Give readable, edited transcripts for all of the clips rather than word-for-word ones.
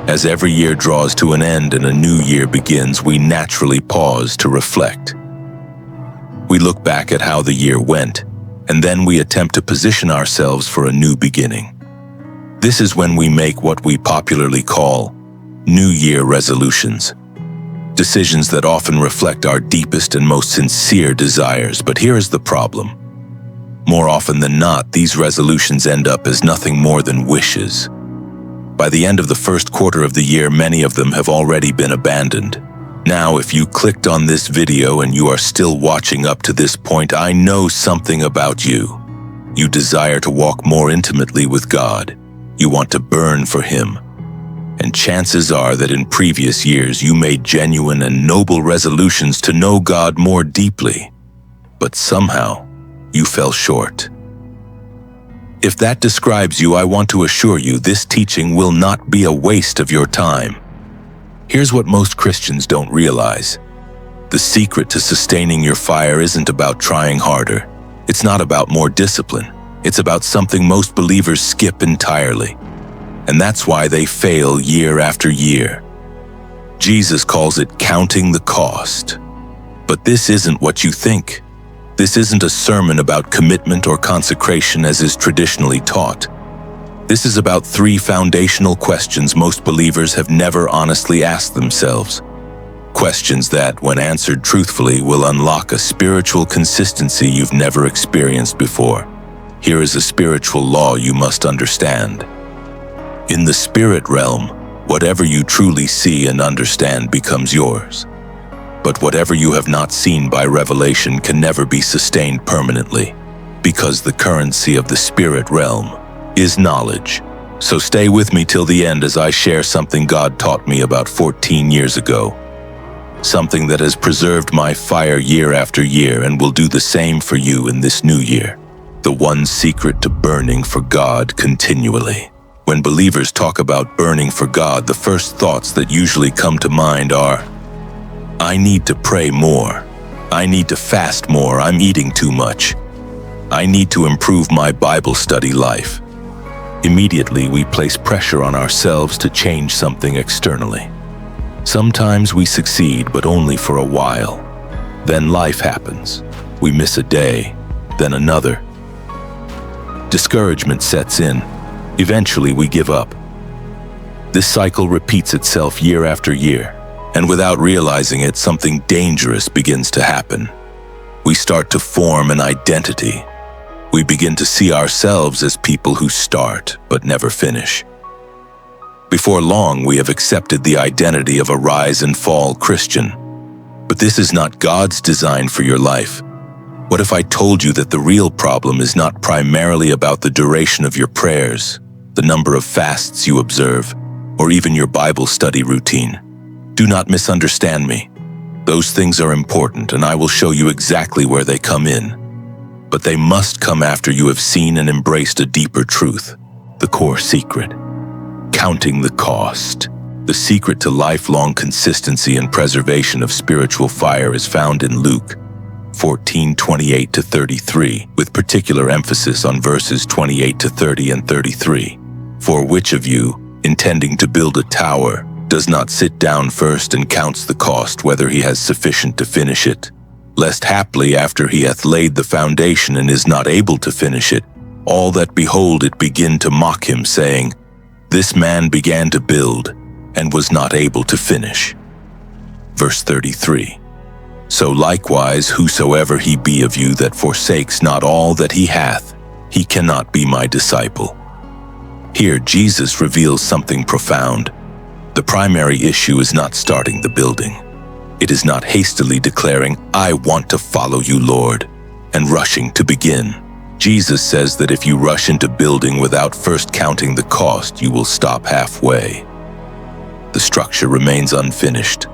As every year draws to an end and a new year begins, we naturally pause to reflect. We look back at how the year went, and then we attempt to position ourselves for a new beginning. This is when we make what we popularly call New Year resolutions. Decisions that often reflect our deepest and most sincere desires, but here is the problem. More often than not, these resolutions end up as nothing more than wishes. By the end of the first quarter of the year, many of them have already been abandoned. Now, if you clicked on this video and you are still watching up to this point, I know something about you. You desire to walk more intimately with God. You want to burn for Him. And chances are that in previous years you made genuine and noble resolutions to know God more deeply. But somehow, you fell short. If that describes you, I want to assure you this teaching will not be a waste of your time. Here's what most Christians don't realize. The secret to sustaining your fire isn't about trying harder. It's not about more discipline. It's about something most believers skip entirely. And that's why they fail year after year. Jesus calls it counting the cost. But this isn't what you think. This isn't a sermon about commitment or consecration as is traditionally taught. This is about three foundational questions most believers have never honestly asked themselves. Questions that, when answered truthfully, will unlock a spiritual consistency you've never experienced before. Here is a spiritual law you must understand. In the spirit realm, whatever you truly see and understand becomes yours. But whatever you have not seen by revelation can never be sustained permanently, because the currency of the spirit realm is knowledge. So stay with me till the end as I share something God taught me about 14 years ago. Something that has preserved my fire year after year and will do the same for you in this new year. The one secret to burning for God continually. When believers talk about burning for God, the first thoughts that usually come to mind are, I need to pray more. I need to fast more. I'm eating too much. I need to improve my Bible study life. Immediately, we place pressure on ourselves to change something externally. Sometimes we succeed, but only for a while. Then life happens. We miss a day, then another. Discouragement sets in. Eventually, we give up. This cycle repeats itself year after year. And without realizing it, something dangerous begins to happen. We start to form an identity. We begin to see ourselves as people who start but never finish. Before long, we have accepted the identity of a rise and fall Christian. But this is not God's design for your life. What if I told you that the real problem is not primarily about the duration of your prayers, the number of fasts you observe, or even your Bible study routine? Do not misunderstand me. Those things are important, and I will show you exactly where they come in. But they must come after you have seen and embraced a deeper truth, the core secret. Counting the cost. The secret to lifelong consistency and preservation of spiritual fire is found in Luke 14:28-33, with particular emphasis on verses 28-30 and 33. For which of you, intending to build a tower, does not sit down first and counts the cost whether he has sufficient to finish it? Lest haply after he hath laid the foundation and is not able to finish it, all that behold it begin to mock him, saying, This man began to build, and was not able to finish. Verse 33. So likewise, whosoever he be of you that forsakes not all that he hath, he cannot be my disciple. Here Jesus reveals something profound. The primary issue is not starting the building. It is not hastily declaring, I want to follow you, Lord, and rushing to begin. Jesus says that if you rush into building without first counting the cost, you will stop halfway. The structure remains unfinished.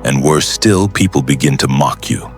And worse still, people begin to mock you.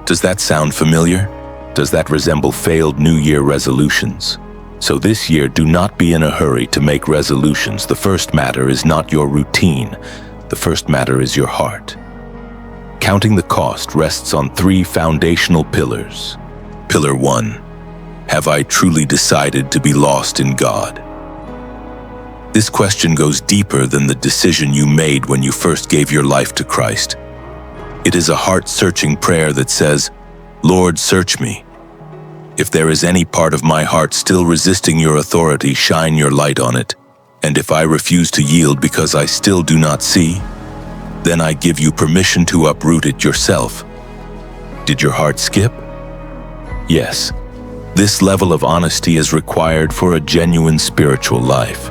Does that sound familiar? Does that resemble failed New Year resolutions? So this year, do not be in a hurry to make resolutions. The first matter is not your routine. The first matter is your heart. Counting the cost rests on three foundational pillars. Pillar 1, have I truly decided to be lost in God? This question goes deeper than the decision you made when you first gave your life to Christ. It is a heart-searching prayer that says, "Lord, search me. If there is any part of my heart still resisting your authority, shine your light on it. And if I refuse to yield because I still do not see, then I give you permission to uproot it yourself." Did your heart skip? Yes. This level of honesty is required for a genuine spiritual life.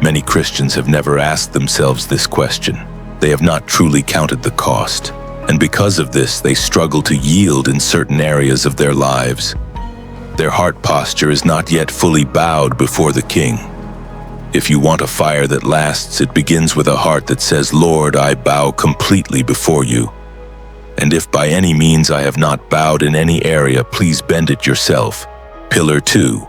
Many Christians have never asked themselves this question. They have not truly counted the cost, and because of this, they struggle to yield in certain areas of their lives. Their heart posture is not yet fully bowed before the King. If you want a fire that lasts, it begins with a heart that says, "Lord, I bow completely before you. And if by any means I have not bowed in any area, please bend it yourself." Pillar 2.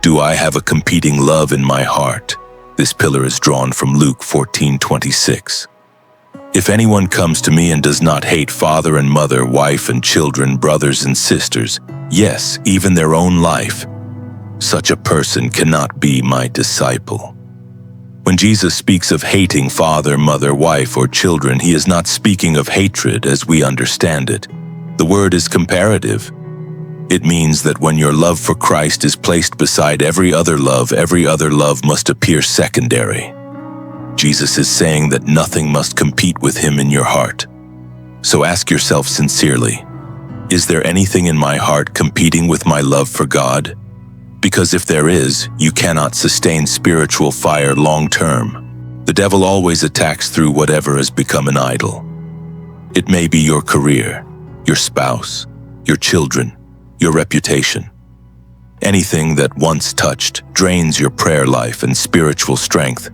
Do I have a competing love in my heart? This pillar is drawn from Luke 14:26. If anyone comes to me and does not hate father and mother, wife and children, brothers and sisters, yes, even their own life, such a person cannot be my disciple. When Jesus speaks of hating father, mother, wife, or children, he is not speaking of hatred as we understand it. The word is comparative. It means that when your love for Christ is placed beside every other love must appear secondary. Jesus is saying that nothing must compete with him in your heart. So ask yourself sincerely, is there anything in my heart competing with my love for God? Because if there is, you cannot sustain spiritual fire long term. The devil always attacks through whatever has become an idol. It may be your career, your spouse, your children, your reputation. Anything that once touched drains your prayer life and spiritual strength.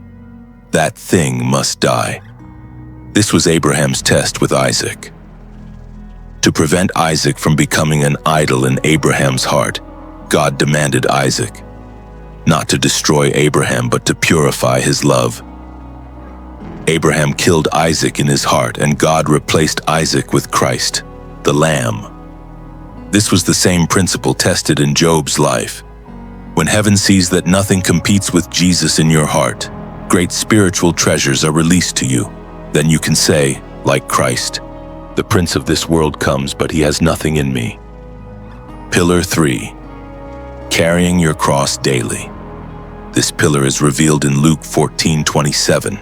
That thing must die. This was Abraham's test with Isaac. To prevent Isaac from becoming an idol in Abraham's heart, God demanded Isaac, not to destroy Abraham but to purify his love. Abraham killed Isaac in his heart, and God replaced Isaac with Christ, the Lamb. This was the same principle tested in Job's life. When heaven sees that nothing competes with Jesus in your heart, great spiritual treasures are released to you. Then you can say, like Christ, "The prince of this world comes, but he has nothing in me." Pillar 3. Carrying your cross daily. This pillar is revealed in Luke 14:27.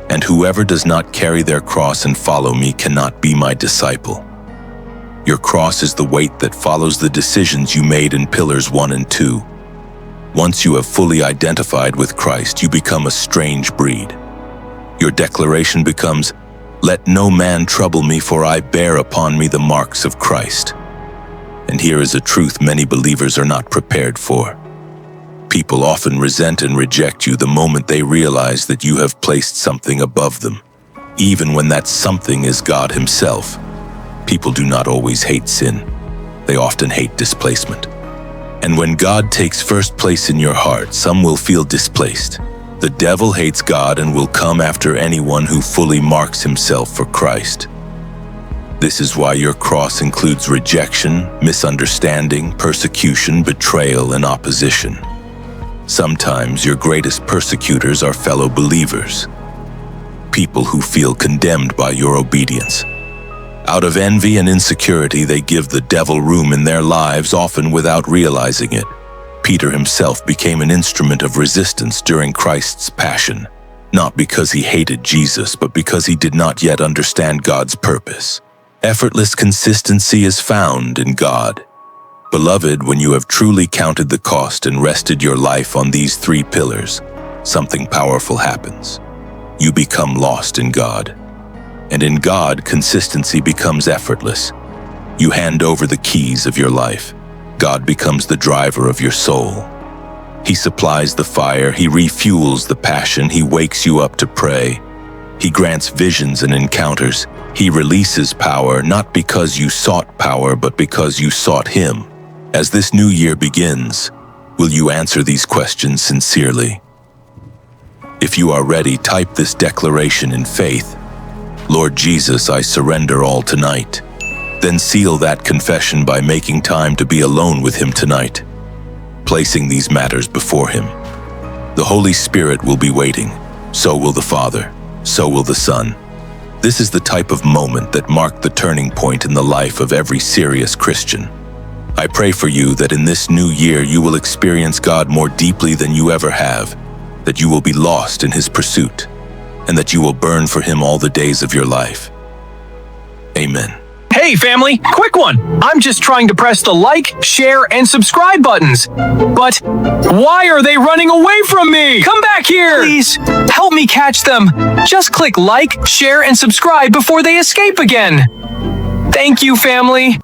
"And whoever does not carry their cross and follow me cannot be my disciple." Your cross is the weight that follows the decisions you made in pillars 1 and 2. Once you have fully identified with Christ, you become a strange breed. Your declaration becomes, "Let no man trouble me, for I bear upon me the marks of Christ." And here is a truth many believers are not prepared for. People often resent and reject you the moment they realize that you have placed something above them, even when that something is God himself. People do not always hate sin. They often hate displacement. And when God takes first place in your heart, some will feel displaced. The devil hates God and will come after anyone who fully marks himself for Christ. This is why your cross includes rejection, misunderstanding, persecution, betrayal, and opposition. Sometimes your greatest persecutors are fellow believers, people who feel condemned by your obedience. Out of envy and insecurity, they give the devil room in their lives, often without realizing it. Peter himself became an instrument of resistance during Christ's passion, not because he hated Jesus, but because he did not yet understand God's purpose. Effortless consistency is found in God. Beloved, when you have truly counted the cost and rested your life on these 3 pillars, something powerful happens. You become lost in God. And in God, consistency becomes effortless. You hand over the keys of your life. God becomes the driver of your soul. He supplies the fire, he refuels the passion, he wakes you up to pray. He grants visions and encounters. He releases power, not because you sought power, but because you sought him. As this new year begins, will you answer these questions sincerely? If you are ready, type this declaration in faith. Lord Jesus, I surrender all tonight. Then seal that confession by making time to be alone with him tonight, placing these matters before him. The Holy Spirit will be waiting. So will the Father. So will the Son. This is the type of moment that marked the turning point in the life of every serious Christian. I pray for you that in this new year you will experience God more deeply than you ever have, that you will be lost in His pursuit, and that you will burn for Him all the days of your life. Amen. Hey family, quick one! I'm just trying to press the like, share, and subscribe buttons. But why are they running away from me? Come back here! Please, help me catch them. Just click like, share, and subscribe before they escape again. Thank you, family.